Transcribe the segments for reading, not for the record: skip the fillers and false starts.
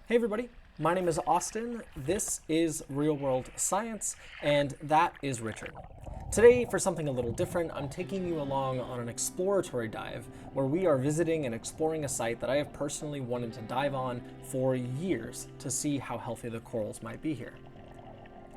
Hey everybody, my name is Austin, this is Real World Science, and that is Richard. Today, for something a little different, I'm taking you along on an exploratory dive where we are visiting and exploring a site that I have personally wanted to dive on for years to see how healthy the corals might be here.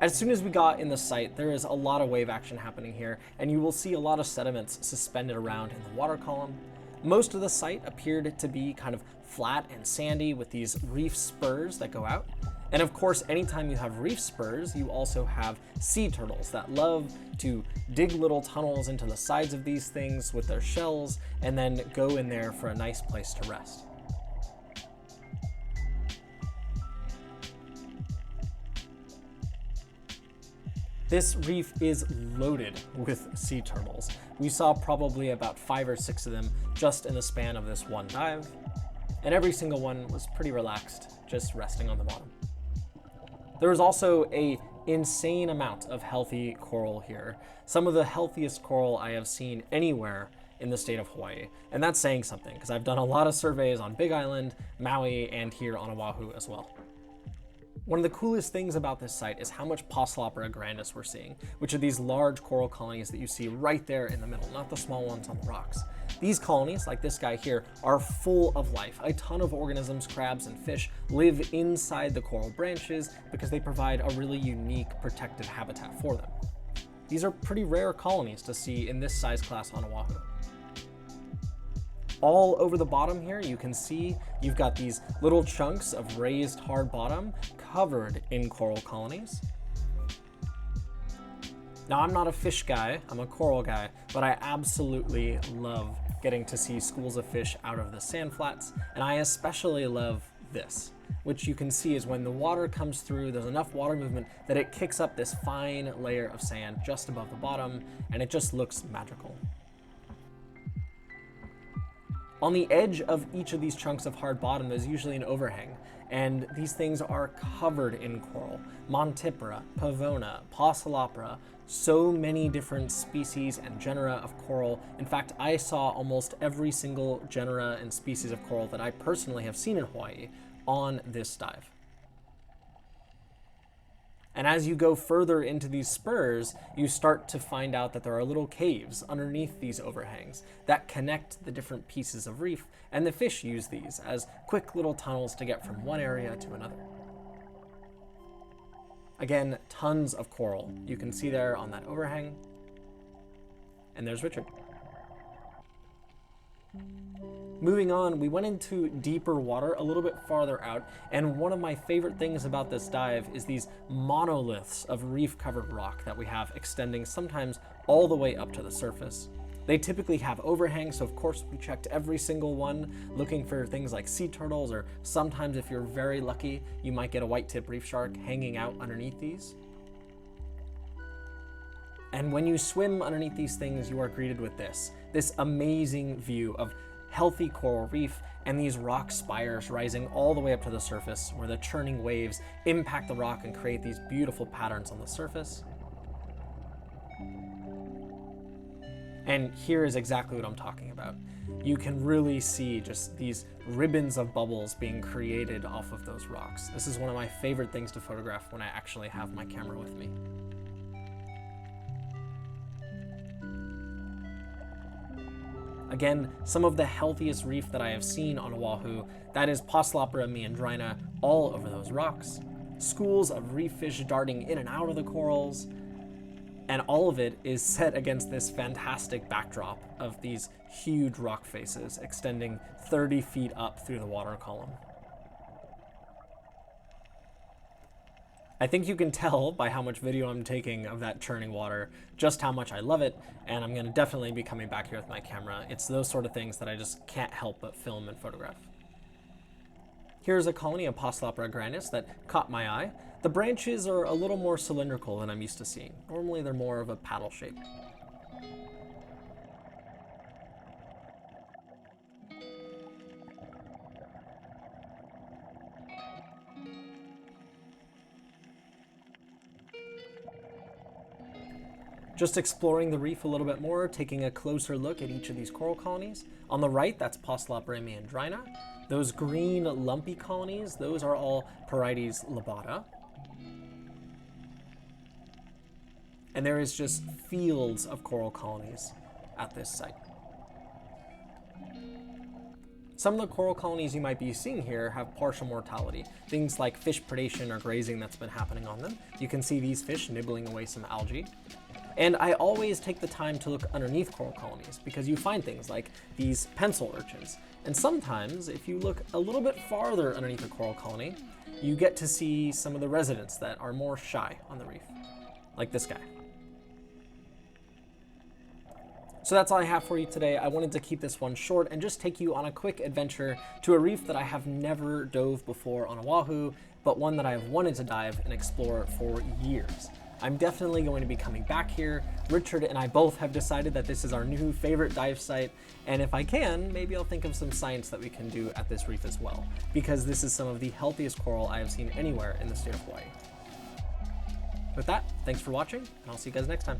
As soon as we got in the site, there is a lot of wave action happening here, and you will see a lot of sediments suspended around in the water column. Most of the site appeared to be kind of flat and sandy with these reef spurs that go out. And of course, anytime you have reef spurs, you also have sea turtles that love to dig little tunnels into the sides of these things with their shells and then go in there for a nice place to rest. This reef is loaded with sea turtles. We saw probably about 5 or 6 of them just in the span of this one dive, and every single one was pretty relaxed, just resting on the bottom. There was also an insane amount of healthy coral here, some of the healthiest coral I have seen anywhere in the state of Hawaii, and that's saying something because I've done a lot of surveys on Big Island, Maui, and here on Oahu as well. One of the coolest things about this site is how much Poeciloptera grandis we're seeing, which are these large coral colonies that you see right there in the middle, not the small ones on the rocks. These colonies, like this guy here, are full of life. A ton of organisms, crabs, and fish live inside the coral branches because they provide a really unique protected habitat for them. These are pretty rare colonies to see in this size class on Oahu. All over the bottom here, you can see you've got these little chunks of raised hard bottom covered in coral colonies. Now, I'm not a fish guy, I'm a coral guy, but I absolutely love getting to see schools of fish out of the sand flats, and I especially love this, which you can see is when the water comes through, there's enough water movement that it kicks up this fine layer of sand just above the bottom, and it just looks magical. On the edge of each of these chunks of hard bottom, there's usually an overhang, and these things are covered in coral. Montipora, Pavona, Poeciloptera, so many different species and genera of coral. In fact, I saw almost every single genera and species of coral that I personally have seen in Hawaii on this dive. And as you go further into these spurs, you start to find out that there are little caves underneath these overhangs that connect the different pieces of reef, and the fish use these as quick little tunnels to get from one area to another. Again, tons of coral. You can see there on that overhang. And there's Richard. Moving on, we went into deeper water a little bit farther out, and one of my favorite things about this dive is these monoliths of reef-covered rock that we have extending sometimes all the way up to the surface. They typically have overhangs, so of course we checked every single one, looking for things like sea turtles, or sometimes if you're very lucky, you might get a white-tip reef shark hanging out underneath these. And when you swim underneath these things, you are greeted with this amazing view of healthy coral reef and these rock spires rising all the way up to the surface where the churning waves impact the rock and create these beautiful patterns on the surface. And here is exactly what I'm talking about. You can really see just these ribbons of bubbles being created off of those rocks. This is one of my favorite things to photograph when I actually have my camera with me. Again, some of the healthiest reef that I have seen on Oahu, that is Poeciloptera meandrina all over those rocks. Schools of reef fish darting in and out of the corals, and all of it is set against this fantastic backdrop of these huge rock faces extending 30 feet up through the water column. I think you can tell by how much video I'm taking of that churning water just how much I love it, and I'm gonna definitely be coming back here with my camera. It's those sort of things that I just can't help but film and photograph. Here's a colony of Poeciloptera grandis that caught my eye. The branches are a little more cylindrical than I'm used to seeing. Normally they're more of a paddle shape. Just exploring the reef a little bit more, taking a closer look at each of these coral colonies. On the right, that's Poeciloptera meandrina. Those green lumpy colonies, those are all Parietes lobata. And there is just fields of coral colonies at this site. Some of the coral colonies you might be seeing here have partial mortality, things like fish predation or grazing that's been happening on them. You can see these fish nibbling away some algae. And I always take the time to look underneath coral colonies because you find things like these pencil urchins. And sometimes, if you look a little bit farther underneath a coral colony, you get to see some of the residents that are more shy on the reef, like this guy. So that's all I have for you today. I wanted to keep this one short and just take you on a quick adventure to a reef that I have never dove before on Oahu, but one that I have wanted to dive and explore for years. I'm definitely going to be coming back here. Richard and I both have decided that this is our new favorite dive site, and if I can, maybe I'll think of some science that we can do at this reef as well, because this is some of the healthiest coral I have seen anywhere in the state of Hawaii. With that, thanks for watching, and I'll see you guys next time.